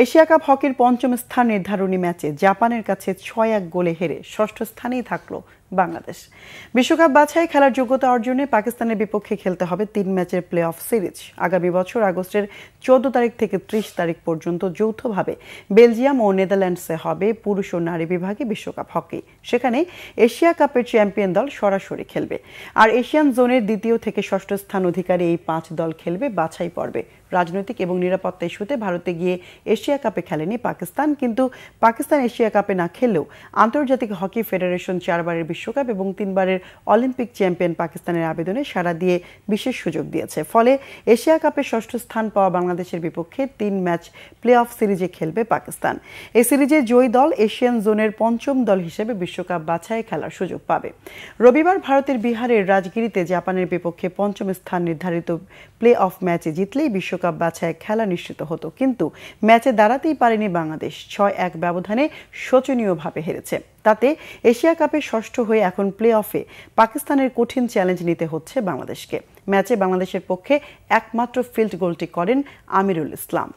Asia cup হকির পঞ্চম স্থান নির্ধারণী ম্যাচে জাপানের কাছে ৬-১ গোলে হেরে ষষ্ঠ স্থানেই থাকল বাংলাদেশ। বিশ্বকাপ বাছাই খেলার যোগ্যতা অর্জনে পাকিস্তানের বিপক্ষে খেলতে হবে ৩ ম্যাচের প্লে অফ সিরিজ। আগামী বছর আগস্টের ১৪ তারিখ থেকে ৩০ তারিখ পর্যন্ত যৌথভাবে বেলজিয়াম ও নেদারল্যান্ডসে হবে পুরুষ ও নারী বিভাগে বিশ্বকাপ হকি। সেখানে এশিয়া কাপের চ্যাম্পিয়ন দল সরাসরি খেলবে। আর এশিয়ান জোনের দ্বিতীয় থেকে ষষ্ঠ স্থান অধিকারী এই ৫ দল খেলবে বাছাই পর্বে। রাজনৈতিক এবং নিরাপত্তা ইস্যুতে ভারতে গিয়ে এশিয়া কাপে খেলেনি পাকিস্তান, কিন্তু পাকিস্তান এশিয়া কাপে না খেললেও আন্তর্জাতিক হকি ফেডারেশন ৪ বারের বিশ্বকাপ এবং ৩ বারের অলিম্পিক চ্যাম্পিয়ন পাকিস্তানের আবেদনে সাড়া দিয়ে বিশেষ সুযোগ দিয়েছে। ফলে এশিয়া কাপে ষষ্ঠ স্থান পাওয়া বাংলাদেশের বিপক্ষে ৩ ম্যাচ প্লে অফ সিরিজে খেলবে পাকিস্তান। এই সিরিজে জয়ী দল এশিয়ান জোনের পঞ্চম দল হিসেবে বিশ্বকাপ বাছাই খেলার সুযোগ পাবে। রবিবার ভারতের বিহারের রাজগিরিতে জাপানের বিপক্ষে পঞ্চম স্থান নির্ধারিত প্লে অফ ম্যাচে জিতলেই বিশ্বকাপ বাছাই খেলা নিশ্চিত হতো, কিন্তু ম্যাচে দাঁড়াতেই পারেনি বাংলাদেশ। ৬-১ ব্যবধানে শোচনীয়ভাবে হেরেছে। তাতে এশিয়া কাপে ষষ্ঠ হয়ে এখন প্লে অফে পাকিস্তানের কঠিন চ্যালেঞ্জ নিতে হচ্ছে বাংলাদেশকে। ম্যাচে বাংলাদেশের পক্ষে একমাত্র ফিল্ড গোলটি করেন আমিরুল ইসলাম।